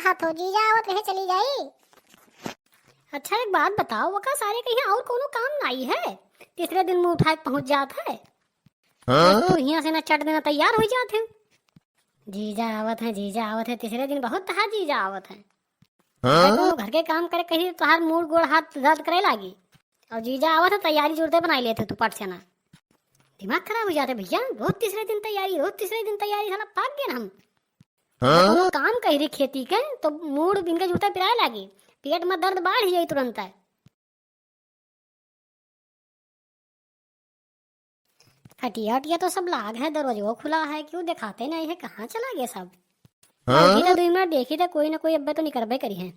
रहा तो जीजा आवत रहे चली जाई। अच्छा एक बात बताओ, वका सारे कहीं और कोनो काम नहीं है? तीसरे दिन मुंह उठा के पहुंच जात है। बस तू यहाँ से ना चट देना तैयार हो जाते हो। जीजा आवत है, जीजा आवत है, तीसरे दिन बहुत तहार जीजा आवत है। कोनो घर के काम करे कहीं तहार मुंह गोड़ हाथ दर्द करे लागी, और जीजा आवत है तैयारी जोरते बनाई लेते तू पट से ना। दिमाग खराब हो जाते भैया, रोज तीसरे दिन तैयारी, रोज तीसरे दिन तैयारी, साला पाक गए हम। कोनो काम कही रही खेती के तो मूड बिन के जूते पिराए लागी, पेट में दर्द बढ़ जाई तुरंत है। खटिया उटिया तो सब लाग है, दरवाजा खुला है, क्यों दिखाते नहीं है, कहाँ चला गया सब? देखी तो 2 मिनट देखी तो कोई ना कोई अब्बे तो निकलबे करी है।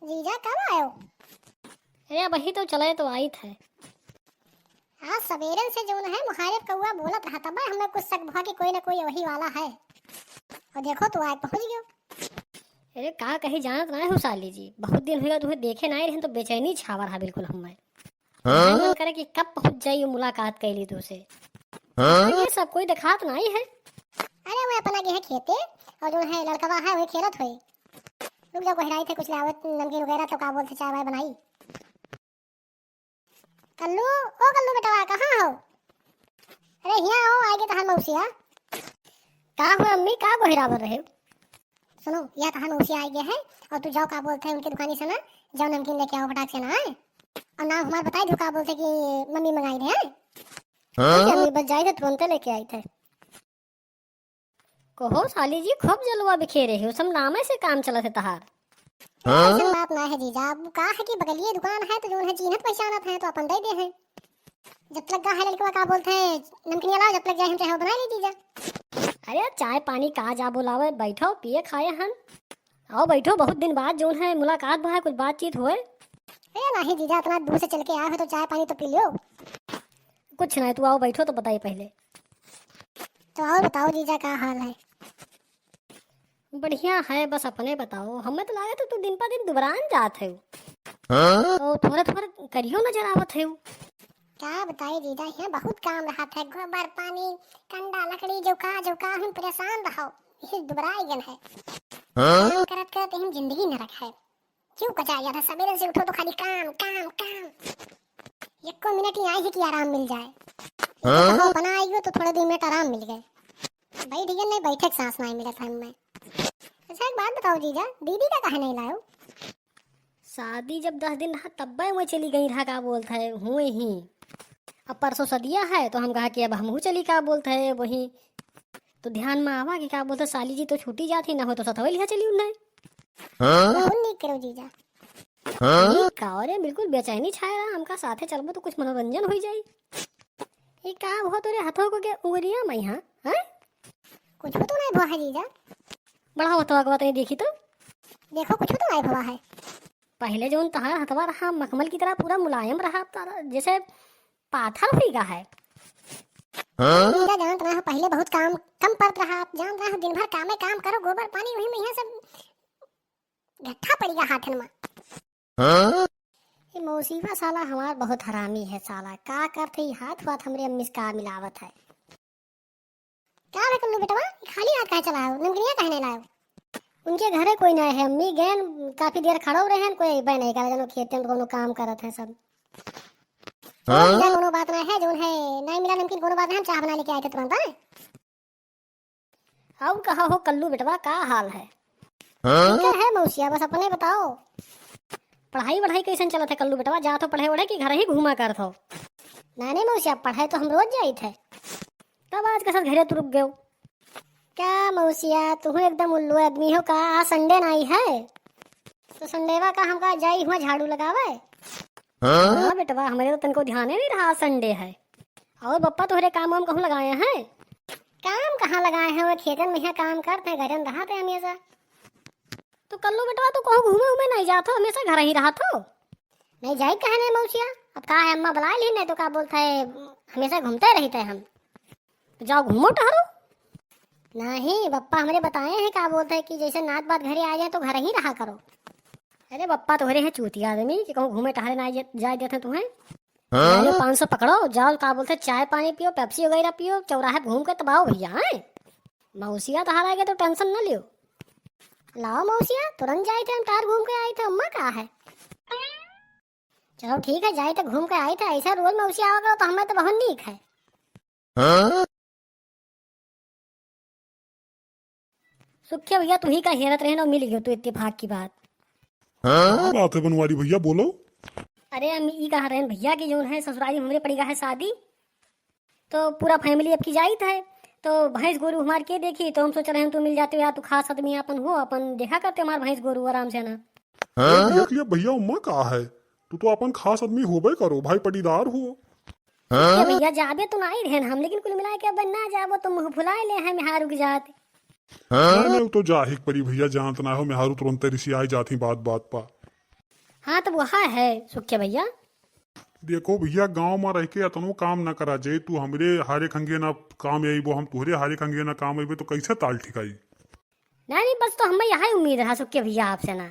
जीजा कब आयो? अरे वही तो चले तो आई थे। आज सवेरे से जो है मुहारे कौआ बोलत रहा तब हमें कुछ शक भा कि कोई ना कोई वही वाला है, और देखो तो आज पहुंच गयो। अरे का कहीं जानत ना हो साली जी, बहुत दिन हो गया तुम्हें देखे नहीं रहे तो बेचैनी छावर है बिल्कुल हमें। मन करे कि कब पहुंच जाइए मुलाकात कैली तुझसे। ये सब कोई दिखात नहीं है। अरे वो अपना है खेते और जो है लड़कवा है वो खेलत हुई। रुक जाओ, कोहराई थे कुछ लावत नमकीन वगैरह तो का बोलते चाय वाय बनाई। कल्लू, ओ कल्लू बेटा कहाँ हो? अरे यहाँ आओ, आगे तहार मौसिया। का हो अम्मी, का गोहरावर रहे? सुनो, यह तहार मौसिया आ गया है और तू जाओ का बोलते हैं उनकी दुकानी से ना, जाओ नमकीन लेके आओ फटाक से ना आए। और नाम हमारे बताई दो का बोलते कि मम्मी मंगाई रहे हैं। अम्मी बच जाए थे तुरंत लेके आई थे। कहो साली जी खूब जलवा बिखेरे हो, सब नामे से काम चला थे तहार। ऐसा बात ना है जीजा, अब का है कि बगलिए दुकान है तो जो है चिन्हत पहचानत है तो अपन दे दे हैं। जब तक का है लड़का का बोलते हैं नमकीन लाओ, जब तक जाए हम चाहे बना ली जीजा। अरे चाय पानी का जा बुलावे, बैठो पिए खाए हन। आओ बैठो, बहुत दिन बाद जो है मुलाकात भा, कुछ बातचीत हुए। अरे नहीं जीजा, इतना दूर से चल के आए हो तो चाय पानी तो पी लो। कुछ नहीं, तू आओ बैठो तो बताइए पहले। तो और बताओ जीजा का हाल है? बढ़िया है, बस अपने बताओ। हमें तो लगा तू दिन पर दिन दुबरान जात है, तो थोड़े थोड़े करियो नजर आवत है। क्या बताइए जीजा, यहाँ बहुत काम रहा था, गोबर पानी कंडा लकड़ी जो का हम परेशान रहो, इसे दुबराई गन है। काम करत करत हम जिंदगी न रखा है। क्यों कचा गया था, सवेरे से उठो तो खाली काम काम काम, एक को मिनट ही आई है कि आराम मिल जाए। तो बना आई हो तो थोड़े दिन मिनट आराम मिल गए, भाई ठीक है नहीं बैठे सांस नहीं मिला था हमें। अच्छा एक बात बताओ जीजा, दीदी का कहा नहीं लाओ? शादी जब 10 दिन रहा तब मैं चली गई रहा, का बोलता है हुए ही। अब परसों सदिया है तो हम कहा कि अब हम चली, का बोलता है वही। तो ध्यान में आवा कि का बोलता साली जी तो छूटी जाती ना हो तो सतवल लिया चली उन्हें। नहीं करो जीजा। का अरे बिल्कुल बेचैनी छाए रहा, हमका साथे चलबो तो कुछ मनोरंजन हो जाई। ये का हो तोरे हाथों को के उंगलियां मैं हां हैं कुछ तो नहीं हुआ है जीजा। बड़ा होता अगवा तो देखी तो देखो कुछ तो नहीं हुआ है। पहले जो तहार हथवा रहा मखमल की तरह पूरा मुलायम रहा, जैसे पाथर हुई गा है। जीजा जानत ना हो पहले बहुत काम कम पड़त रहा, आप जान रहा हो दिन भर काम में काम करो, गोबर पानी वही में यहाँ सब घट्टा पड़ेगा हाथन में। ये मौसीफा साला हमार बहुत हरामी है साला, का करते हाथ हाथ हमरे अम्मी से का मिलावत है। क्या रे कल्लू बेटवा, खाली हाथ कहाँ चला हो, नमकीनिया कहने लाओ? उनके घरे कोई नहीं है, अम्मी गए काफी देर खड़ो रहे हैं, कोई बह नहीं कर खेते में कोनो काम करत है सब। कोनो बात नहीं है, जो है नहीं मिला नमकीन कोनो बात नहीं, हम चाय बना लेके आए थे तुरंत। अब कहा हो कल्लू बेटवा का हाल है? ठीक है मौसिया, बस अपने बताओ। पढ़ाई वढ़ाई कैसे चलत है कल्लू बेटवा, जा तो पढ़े वढ़े कि घर ही घूमा करत हो? नहीं मौसिया, पढ़ाई तो हम रोज जाई थे, तब आज के साथ घरे तू रुक गयो। क्या मौसिया तू एकदम उल्लू आदमी हो का? आज संडे नहीं है तो संडेवा का हमका जाई हुआ झाड़ू लगावे? हाँ बेटवा, हमारे तो तनको ध्यान ही नहीं रहा संडे है। और पप्पा तोहरे काम वाम कहूँ लगाए हैं? काम कहाँ लगाए हैं, वो खेतन में यहाँ काम करते हैं, घर में रहा थे हमेशा। तो कल्लू बेटवा तू कहूँ घूमे उमे नहीं जातो, हमेशा घर ही रहा तो? नहीं जाई कहने मौसिया, अब का है अम्मा बुला ली नहीं तो का बोलता है हमेशा घूमते रहते हैं हम। तो जाओ घूमो टहरो। नहीं बप्पा हमारे बताए हैं का बोलते हैं कि जैसे नात बात घरे आ जाए तो घर ही रहा करो। अरे बप्पा तो है चूतिया आदमी कि कहूँ घूमे टहरे ना जाए देते तुम्हें। 500 पकड़ो, जाओ का बोलते चाय पानी पियो, पेप्सी वगैरह पियो, चौराहे घूम के तबाओ भैया है। मौसिया तहार आएगा तो टेंशन न लियो। लाओ मौसिया, तुरंत जाए थे हम तार घूम के आए थे, अम्मा कहाँ है? चलो ठीक है, जाए तो घूम के आए थे, ऐसा रोज मौसिया आवा करो तो हमें तो बहुत नीक है। सुखिया भैया तू ही का हेरत रहे ना, मिल गयो तू इत्तेफाक की बात। क्या बात है बनवारी भैया, बोलो। अरे हम ई कहा रहे भैया की जो है ससुराली में हमरे पड़ी है शादी, तो पूरा फैमिली अब की जाइत है, तो भैंस गोरू हमार के देखी, तो हम सोच रहे हैं तू मिल जाते हो, या तू खास आदमी अपन हो, अपन देखा करते हमार भैंस गोरू आराम से ना। देख लिया भैया, उम्मा कहा है, तू तो अपन खास आदमी होबे करो, भाई पटीदार हो। ये भैया जाबे तो नहीं रहे हम, लेकिन कुल मिला के अब ना जाबो तो मुंह फुलाए ले हैं मेहारू की जात। नहीं तो जाहिक परी भैया, जानत ना हो मेहारू तुरंत ऋषि आई जाती बात बात पा। हाँ तो वहा है सुखिया भैया। देखो भैया, गांव में रह के अतनो काम ना करा जाए, तू हमरे हारे खंगे ना काम आई, वो हम तुहरे हारे खंगे ना काम आई, तो कैसे ताल ठिकाई। नहीं बस तो हमें यहाँ उम्मीद रहा सुखिया भैया आपसे ना,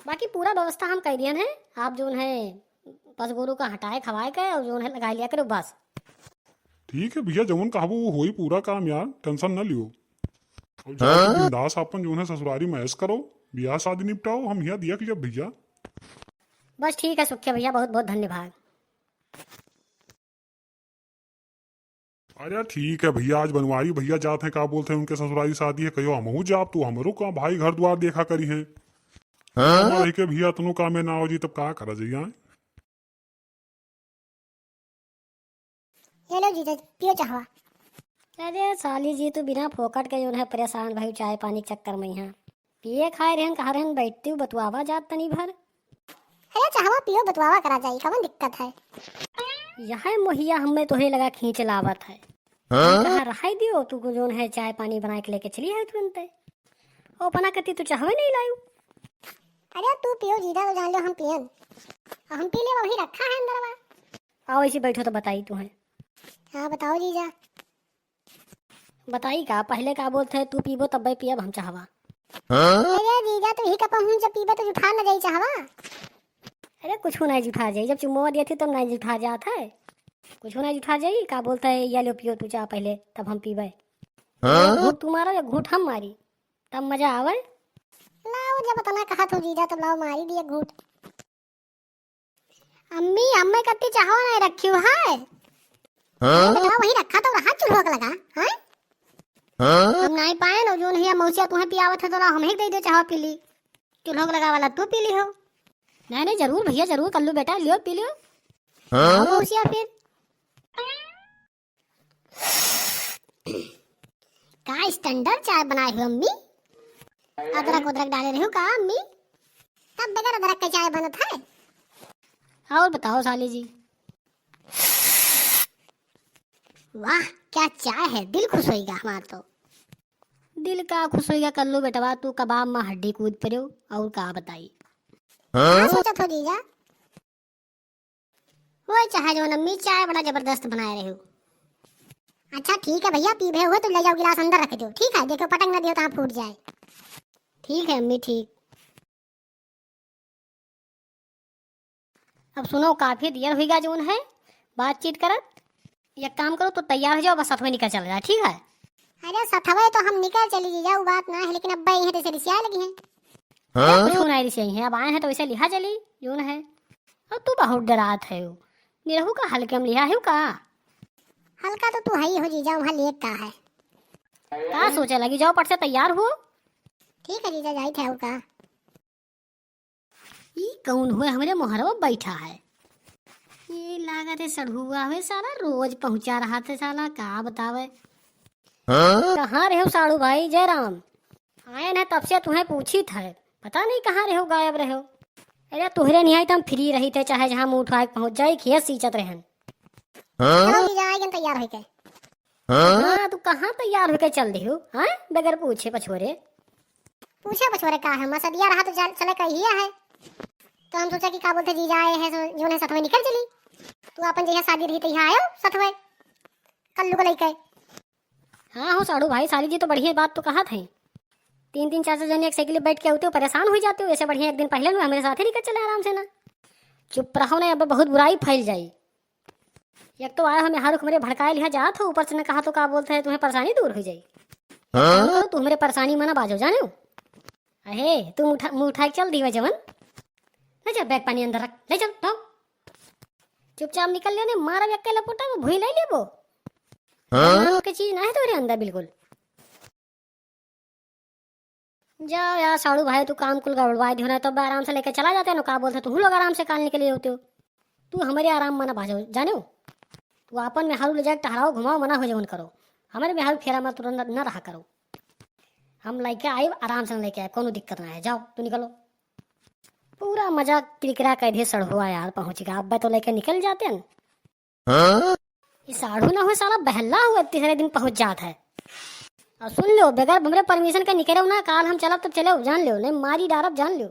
बाकी पूरा व्यवस्था हम कर दिए हैं, आप जो है बस गोरू का हटाए खवाए के और जो है लगा लिया करो बस। ठीक है भैया, जवन कहा वो हो ही पूरा काम यार, टेंशन ना लियो। और जाके बिंदास अपन जो है ससुरारी मैस करो, ब्याह शादी निपटाओ, हम यहाँ दिया कि भैया। बस ठीक है सुखिया भैया, बहुत बहुत धन्यवाद। अरे ठीक है भैया, आज बनवारी भैया जाते हैं, क्या बोलते हैं उनके ससुराली शादी है, कहो हमहू जाप, तू हमरो का भाई घर द्वार देखा करी है। रह के भैया तनु काम में ना हो जी, तब का करा जाइए। ये लो जीजा पियो चाहवा। अरे साली जी तो बिना फोकट के जो है परेशान भाई चाय पानी के चक्कर में यहाँ पिए खाए रहन कहा रहन बैठती हूँ बतवावा जात तनी भर। अरे चाहवा पियो बतवावा करा जाई, कवन दिक्कत है। यहाँ मोहिया हमें तोहे लगा खींच लावत है, कहा रहाई दियो तू को जो है चाय पानी बना के लेके चली है तुरंत, ओ बना करती तू चाहवे नहीं लायू। अरे तू पियो जीजा, तो जान लो हम पियन, हम पी ले, वही रखा है अंदरवा। आओ ऐसी बैठो तो बताई तू है। हाँ बताओ जीजा। बताई का पहले का बोलते है तू पीबो तब पियब हम चाहवा। अरे जीजा तू ही कपम हूँ, जब पीबे तो जुठा न जाई चाहवा। अरे कुछ नहीं जुठा जाई, जब चुम्मा दिया थी तब नहीं जुठा जात है, कुछ नहीं जुठा जाई का बोलता है या लो पियो तू चाह पहले तब हम पीबे। घूट तू मारो या घूट हम मारी, तब मजा आवे। लाओ जब तना कहा तो जीजा, तो लाओ मारी दिया घूट। अम्मी अम्मे कत्ती चाहो नहीं रखी है, बेटा वही रखा तो रहा चूल्हा का लगा है। हम नहीं पाए ना जो नहीं मौसिया तुम्हें पियावत है, तो हम ही दे दे चाहो पी ली, चूल्हा का लगा वाला तू पी ली हो। नहीं जरूर भैया जरूर कर लो बेटा, लियो पी लियो। मौसिया फिर का स्टैंडर्ड चाय बनाए हो अम्मी, अदरक उदरक डाले रही हो का अम्मी, तब बगैर अदरक का चाय बनत है। और बताओ साली जी। वाह क्या चाय है, दिल खुश होएगा हमार तो। दिल का खुश होगा कर लो बेटवा, तू कबाब में हड्डी कूद पड़ो और का बताई। क्या सोचा था जीजा, वो चाहे जो अम्मी चाय बड़ा जबरदस्त बनाए रहे हो। अच्छा ठीक है भैया, पी भे हुए तो ले जाओ गिलास अंदर रख दो, ठीक है, देखो पटक न दियो तो फूट जाए। ठीक है अम्मी ठीक। अब सुनो काफी देर होगा जो है बातचीत करत, एक काम करो तो तैयार हो जाओ, बस साथ में निकल चल जाए, ठीक है। अरे सथवे तो हम निकल चली जीजा, वो बात ना है, लेकिन अब भाई है तो रिसिया लगी है। कुछ नहीं सही है, अब आए हैं तो वैसे लिहा चली जो है। अब तू बहुत डरात है, निरहू का हल्के में लिया है का। हल्का तो तू है ही हो जीजा, वहाँ लेट का है। का सोचे लगी, जाओ पट से तैयार हो। ठीक है जीजा, जाई थे और का। ये कौन हुए हमारे मोहरवा बैठा है, ये लागत है सड़हुआ हुए साला, रोज पहुंचा रहा था साला, का बतावे। कहाँ रहे हो साड़ू भाई जयराम, आए न तब से तुम्हें पूछी था, पता नहीं कहाँ रहे हो, गायब रहे हो। अरे तुहरे नहीं आई तो हम फ्री रही थे, चाहे जहाँ मुँह उठा पहुंच जाए, खेत सींचत रहन। चलो जीजा आएगा तैयार होके। हाँ तू कहाँ तैयार होके चल रही हो, हाँ बगैर पूछे पछोरे। पूछे पछोरे का है, मसदिया रहा तो चले कहिया है, तो हम सोचा कि का बोलते जीजा आए हैं जो ने सथवे निकल चली, तू अपन जैसे शादी रही तो यहाँ आयो सथवे कल्लू को लेके। हाँ हो साड़ू भाई, साली जी तो बढ़िया बात तो कहा थे, 3-3 4-4 जन एक साइकिल बैठ के होते हो, परेशान हो जाते हो, ऐसे बढ़िया एक दिन पहले ना मेरे साथ ही निकल चले आराम से ना। चुप रहो ना, अब बहुत बुराई फैल जाई। एक तो आया हमें हारुख मेरे भड़काए लिहा जात हो, ऊपर से न कहा तो का बोलते हैं तुम्हें परेशानी दूर हो जाई। तू मेरे परेशानी मना बाजो जाने हो। अहे तू मुंह उठा के चल दीवा जवन। ले चल बैग पानी अंदर रख, ले चल तो चुपचाप निकल ले ने मारा व्यक्के लपोटा वो भूल ले वो के चीज ना है तोरे अंदर बिल्कुल। जाओ यार साड़ू भाई तू काम कुल गड़बड़वा दी होना तो आराम से लेके चला जाते ना, का बोलते तू लोग आराम से कालने के लिए होते हो। तू हमारे आराम मना भाजो जाने हो। तू अपन में हारू ले जाए टहराओ घुमाओ मना हो जाओ करो, हमारे में हारू फेरा मत तुरंत न रहा करो। हम लेके आए आराम से लेके आए, कोनो दिक्कत ना है, जाओ तू निकलो। पूरा मजा किरकिरा कर दिए सड़ हुआ यार पहुंच गया, अब तो लेके निकल जाते हैं। ये साढ़ू ना हो साला बहला हुआ तीसरे दिन पहुंच जाता है। और सुन लो बगैर हमरे परमिशन का निकले ना काल हम चलब तो चले जान लो नहीं मारी डारब जान लो।